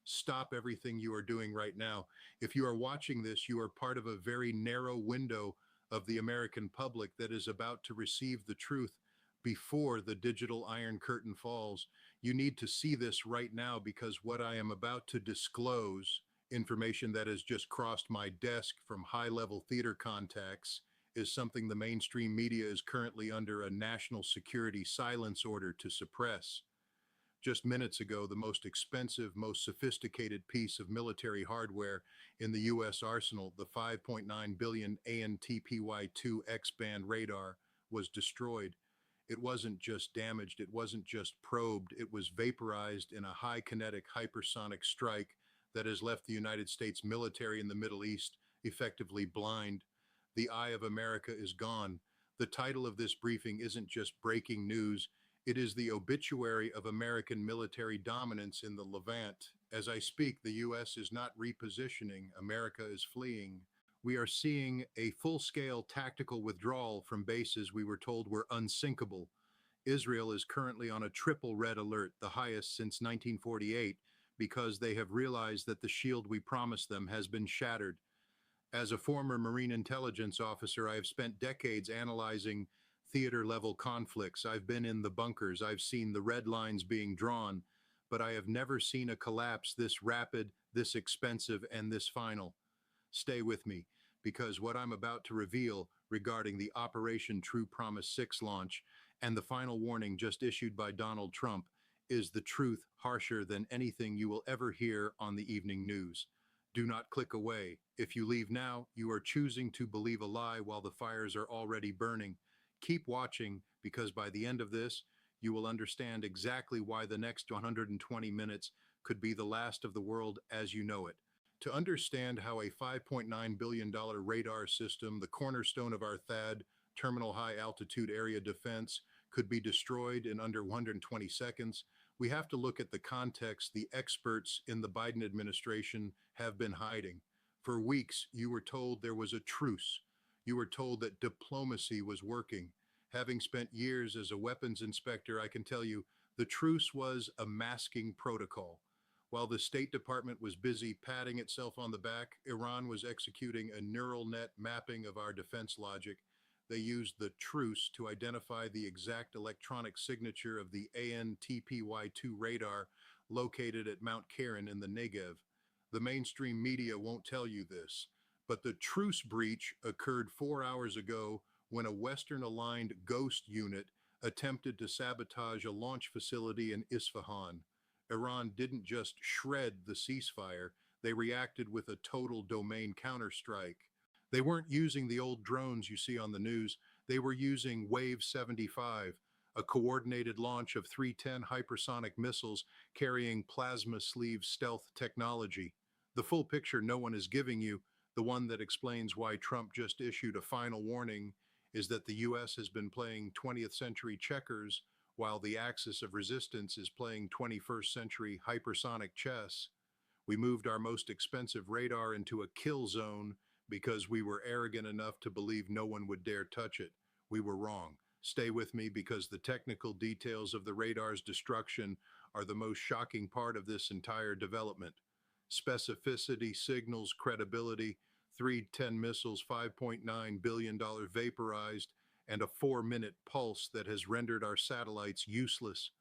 stop everything you are doing right now. If you are watching this, you are part of a very narrow window of the American public that is about to receive the truth before the digital Iron Curtain falls. You need to see this right now because what I am about to disclose, information that has just crossed my desk from high-level theater contacts, is something the mainstream media is currently under a national security silence order to suppress. Just minutes ago, the most expensive, most sophisticated piece of military hardware in the U.S. arsenal, the 5.9 billion TPY-2 X-band radar, was destroyed. It wasn't just damaged, it wasn't just probed, it was vaporized in a high-kinetic hypersonic strike that has left the United States military in the Middle East effectively blind. The eye of America is gone. The title of this briefing isn't just breaking news, it is the obituary of American military dominance in the Levant. As I speak, the U.S. is not repositioning, America is fleeing. We are seeing a full-scale tactical withdrawal from bases we were told were unsinkable. Israel is currently on a triple red alert, the highest since 1948, because they have realized that the shield we promised them has been shattered. As a former Marine intelligence officer, I have spent decades analyzing theater-level conflicts. I've been in the bunkers, I've seen the red lines being drawn, but I have never seen a collapse this rapid, this expensive, and this final. Stay with me, because what I'm about to reveal regarding the Operation True Promise 6 launch and the final warning just issued by Donald Trump is the truth harsher than anything you will ever hear on the evening news. Do not click away. If you leave now, you are choosing to believe a lie while the fires are already burning. Keep watching, because by the end of this, you will understand exactly why the next 120 minutes could be the last of the world as you know it. To understand how a $5.9 billion radar system, the cornerstone of our THAAD, Terminal High Altitude Area Defense, could be destroyed in under 120 seconds, we have to look at the context the experts in the Biden administration have been hiding. For weeks, you were told there was a truce. You were told that diplomacy was working. Having spent years as a weapons inspector, I can tell you the truce was a masking protocol. While the State Department was busy patting itself on the back, Iran was executing a neural net mapping of our defense logic. They used the truce to identify the exact electronic signature of the AN/TPY-2 radar located at Mount Karen in the Negev. The mainstream media won't tell you this, but the truce breach occurred 4 hours ago when a Western-aligned ghost unit attempted to sabotage a launch facility in Isfahan. Iran didn't just shred the ceasefire, they reacted with a total domain counterstrike. They weren't using the old drones you see on the news, they were using Wave 75, a coordinated launch of 310 hypersonic missiles carrying plasma sleeve stealth technology. The full picture no one is giving you, the one that explains why Trump just issued a final warning, is that the U.S. has been playing 20th century checkers while the axis of resistance is playing 21st century hypersonic chess. We moved our most expensive radar into a kill zone because we were arrogant enough to believe no one would dare touch it. We were wrong. Stay with me because the technical details of the radar's destruction are the most shocking part of this entire development. Specificity, signals, credibility, 310 missiles, $5.9 billion vaporized, and a 4-minute pulse that has rendered our satellites useless.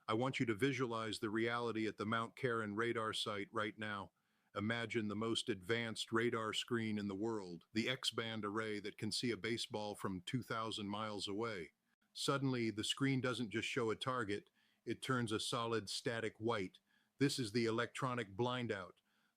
I want you to visualize the reality at the Mount Karen radar site right now. Imagine the most advanced radar screen in the world, the X-band array that can see a baseball from 2,000 miles away. Suddenly, the screen doesn't just show a target, it turns a solid static white. This is the electronic blindout.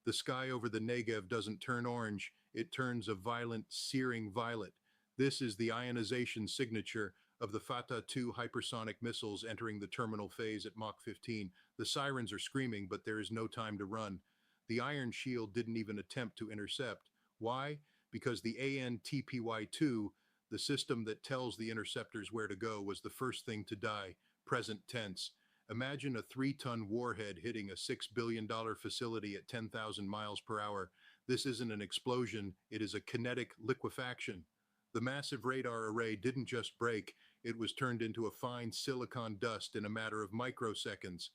The sky over the Negev doesn't turn orange, it turns a violent, searing violet. This is the ionization signature of the Fatah-2 hypersonic missiles entering the terminal phase at Mach 15. The sirens are screaming, but there is no time to run. The Iron Shield didn't even attempt to intercept. Why? Because the AN/TPY-2, the system that tells the interceptors where to go, was the first thing to die, present tense. Imagine a 3-ton warhead hitting a $6 billion facility at 10,000 miles per hour. This isn't an explosion, it is a kinetic liquefaction. The massive radar array didn't just break, it was turned into a fine silicon dust in a matter of microseconds.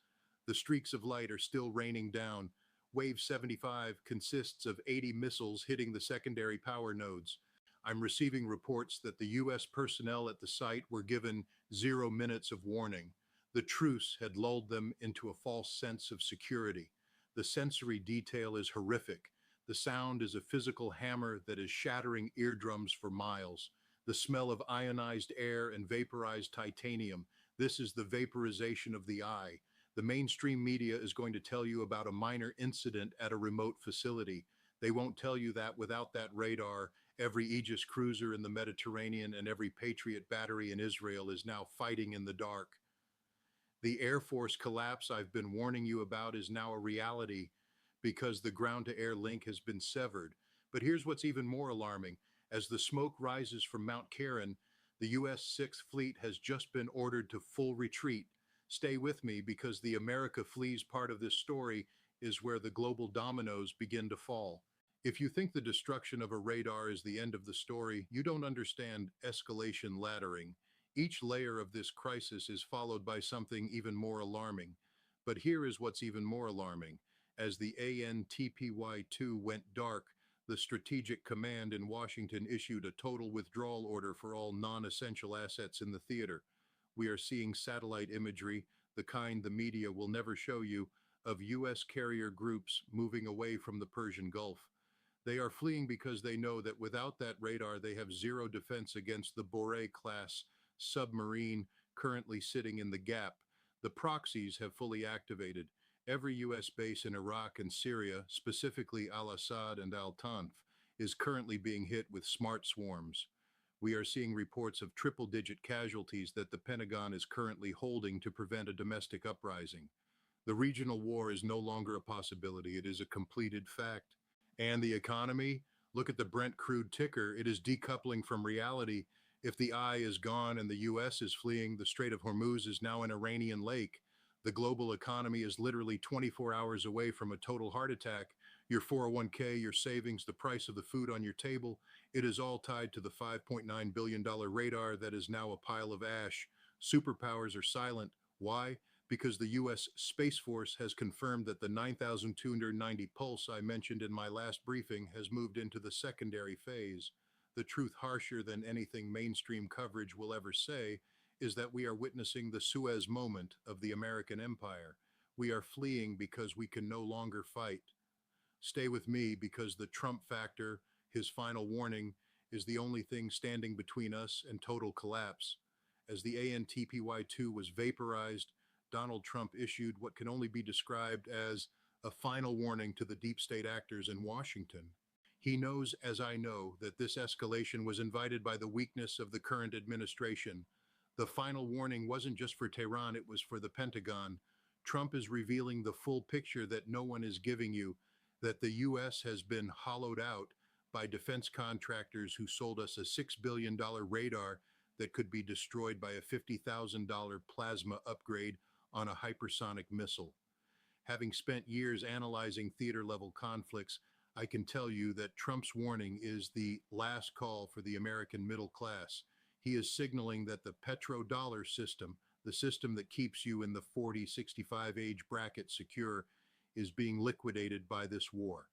The streaks of light are still raining down. Wave 75 consists of 80 missiles hitting the secondary power nodes. I'm receiving reports that the U.S. personnel at the site were given 0 minutes of warning. The truce had lulled them into a false sense of security. The sensory detail is horrific. The sound is a physical hammer that is shattering eardrums for miles. The smell of ionized air and vaporized titanium. This is the vaporization of the eye. The mainstream media is going to tell you about a minor incident at a remote facility. They won't tell you that without that radar, every Aegis cruiser in the Mediterranean and every Patriot battery in Israel is now fighting in the dark. The Air Force collapse I've been warning you about is now a reality because the ground-to-air link has been severed. But here's what's even more alarming. As the smoke rises from Mount Karen, the U.S. Sixth Fleet has just been ordered to full retreat. Stay with me because the America flees part of this story is where the global dominoes begin to fall. If you think the destruction of a radar is the end of the story, you don't understand escalation laddering. Each layer of this crisis is followed by something even more alarming. But here is what's even more alarming. As the TPY-2 went dark, the Strategic Command in Washington issued a total withdrawal order for all non-essential assets in the theater. We are seeing satellite imagery, the kind the media will never show you, of U.S. carrier groups moving away from the Persian Gulf. They are fleeing because they know that without that radar, they have zero defense against the Boré-class submarine currently sitting in the gap. The proxies have fully activated. Every U.S. base in Iraq and Syria, specifically Al-Assad and Al-Tanf, is currently being hit with smart swarms. We are seeing reports of triple-digit casualties that the Pentagon is currently holding to prevent a domestic uprising. The regional war is no longer a possibility, it is a completed fact. And the economy? Look at the Brent crude ticker, it is decoupling from reality. If the eye is gone and the U.S. is fleeing, the Strait of Hormuz is now an Iranian lake. The global economy is literally 24 hours away from a total heart attack. Your 401k, your savings, the price of the food on your table, it is all tied to the $5.9 billion radar that is now a pile of ash. Superpowers are silent. Why? Because the U.S. Space Force has confirmed that the 9,290 pulse I mentioned in my last briefing has moved into the secondary phase. The truth, harsher than anything mainstream coverage will ever say, is that we are witnessing the Suez moment of the American empire. We are fleeing because we can no longer fight. Stay with me because the Trump factor, his final warning, is the only thing standing between us and total collapse. As the TPY-2 was vaporized, Donald Trump issued what can only be described as a final warning to the deep state actors in Washington. He knows, as I know, that this escalation was invited by the weakness of the current administration. The final warning wasn't just for Tehran, it was for the Pentagon. Trump is revealing the full picture that no one is giving you, that the U.S. has been hollowed out by defense contractors who sold us a $6 billion radar that could be destroyed by a $50,000 plasma upgrade on a hypersonic missile. Having spent years analyzing theater-level conflicts, I can tell you that Trump's warning is the last call for the American middle class. He is signaling that the petrodollar system, the system that keeps you in the 40-65 age bracket secure, is being liquidated by this war.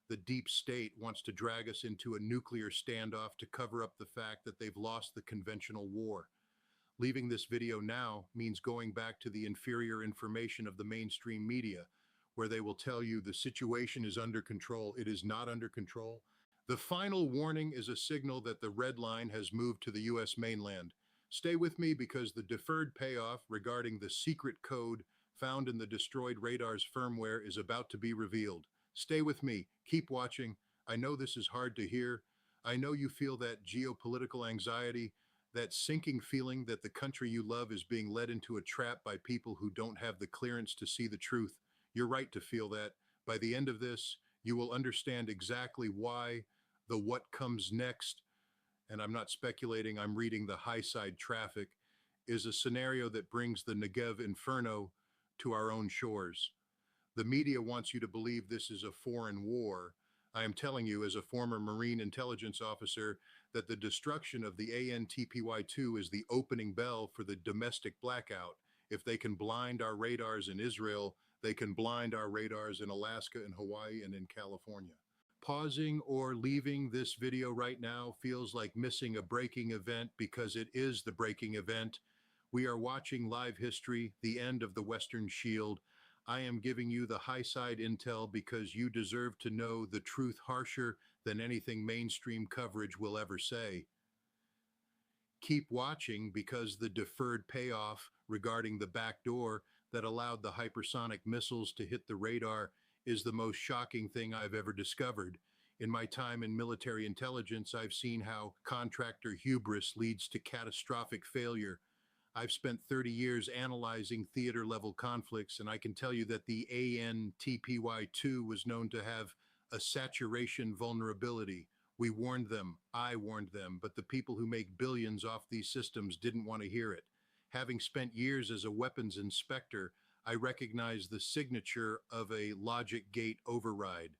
The deep state wants to drag us into a nuclear standoff to cover up the fact that they've lost the conventional war. Leaving this video now means going back to the inferior information of the mainstream media, where they will tell you the situation is under control. It is not under control. The final warning is a signal that the red line has moved to the U.S. mainland. Stay with me because the deferred payoff regarding the secret code found in the destroyed radar's firmware is about to be revealed. Stay with me. Keep watching. I know this is hard to hear. I know you feel that geopolitical anxiety, that sinking feeling that the country you love is being led into a trap by people who don't have the clearance to see the truth. You're right to feel that. By the end of this, you will understand exactly why the what comes next, and I'm not speculating, I'm reading the high side traffic, is a scenario that brings the Negev inferno to our own shores. The media wants you to believe this is a foreign war. I am telling you, as a former Marine intelligence officer, that the destruction of the TPY-2 is the opening bell for the domestic blackout. If they can blind our radars in Israel, They can blind our radars in Alaska and Hawaii and in California. Pausing or leaving this video right now feels like missing a breaking event because it is the breaking event. We are watching live history, the end of the Western Shield. I am giving you the high side intel because you deserve to know the truth harsher than anything mainstream coverage will ever say. Keep watching because the deferred payoff regarding the back door that allowed the hypersonic missiles to hit the radar is the most shocking thing I've ever discovered. In my time in military intelligence, I've seen how contractor hubris leads to catastrophic failure. I've spent 30 years analyzing theater level conflicts, and I can tell you that the TPY-2 was known to have a saturation vulnerability. We warned them, I warned them, but the people who make billions off these systems didn't want to hear it. Having spent years as a weapons inspector, I recognize the signature of a logic gate override.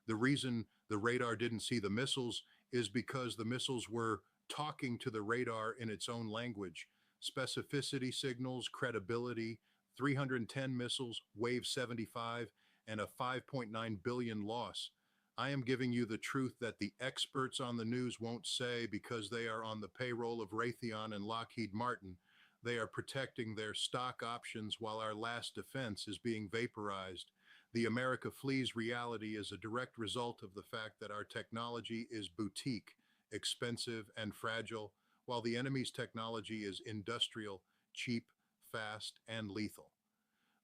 The reason the radar didn't see the missiles is because the missiles were talking to the radar in its own language. Specificity signals, credibility, 310 missiles, wave 75, and a 5.9 billion loss. I am giving you the truth that the experts on the news won't say because they are on the payroll of Raytheon and Lockheed Martin. They are protecting their stock options while our last defense is being vaporized. The America flees reality is a direct result of the fact that our technology is boutique, expensive, and fragile, while the enemy's technology is industrial, cheap, fast, and lethal.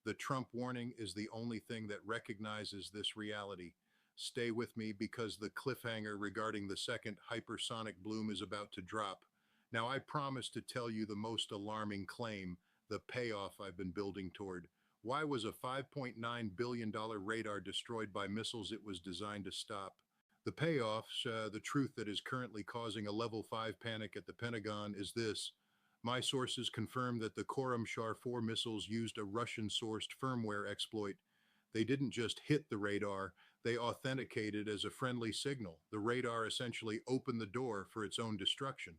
The Trump warning is the only thing that recognizes this reality. Stay with me because the cliffhanger regarding the second hypersonic bloom is about to drop. Now, I promise to tell you the most alarming claim, the payoff I've been building toward. Why was a $5.9 billion radar destroyed by missiles it was designed to stop? The payoffs, the truth that is currently causing a level 5 panic at the Pentagon is this. My sources confirm that the Khorramshahr-4 missiles used a Russian-sourced firmware exploit. They didn't just hit the radar, they authenticated as a friendly signal. The radar essentially opened the door for its own destruction.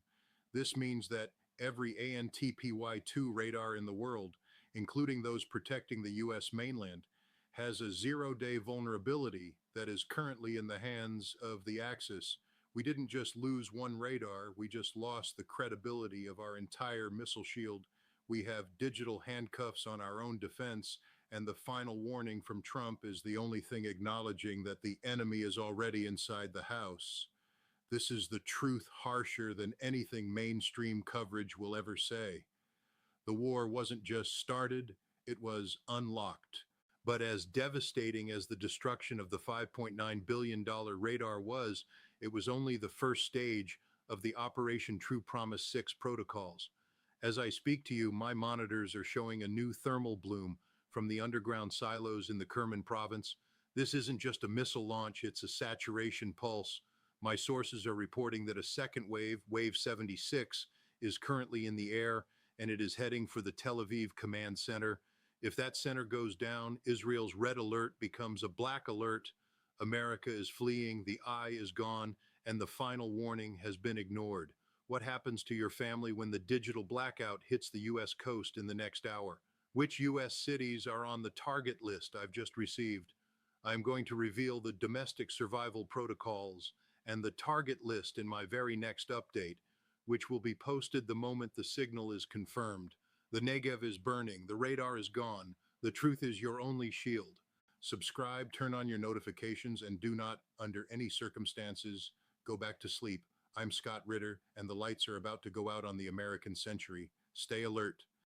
This means that every ANTPY-2 radar in the world, including those protecting the U.S. mainland, has a zero-day vulnerability that is currently in the hands of the Axis. We didn't just lose one radar, we just lost the credibility of our entire missile shield. We have digital handcuffs on our own defense, and the final warning from Trump is the only thing acknowledging that the enemy is already inside the house. This is the truth harsher than anything mainstream coverage will ever say. The war wasn't just started, it was unlocked. But as devastating as the destruction of the $5.9 billion radar was, it was only the first stage of the Operation True Promise 6 protocols. As I speak to you, my monitors are showing a new thermal bloom from the underground silos in the Kerman province. This isn't just a missile launch, it's a saturation pulse. My sources are reporting that a second wave, wave 76, is currently in the air, and it is heading for the Tel Aviv command center. If that center goes down, Israel's red alert becomes a black alert. America is fleeing, the eye is gone, and the final warning has been ignored. What happens to your family when the digital blackout hits the U.S. coast in the next hour? Which U.S. cities are on the target list I've just received? I'm going to reveal the domestic survival protocols and the target list in my very next update, which will be posted the moment the signal is confirmed. The Negev is burning, the radar is gone, the truth is your only shield. Subscribe, turn on your notifications, and do not, under any circumstances, go back to sleep. I'm Scott Ritter, and the lights are about to go out on the American century. Stay alert.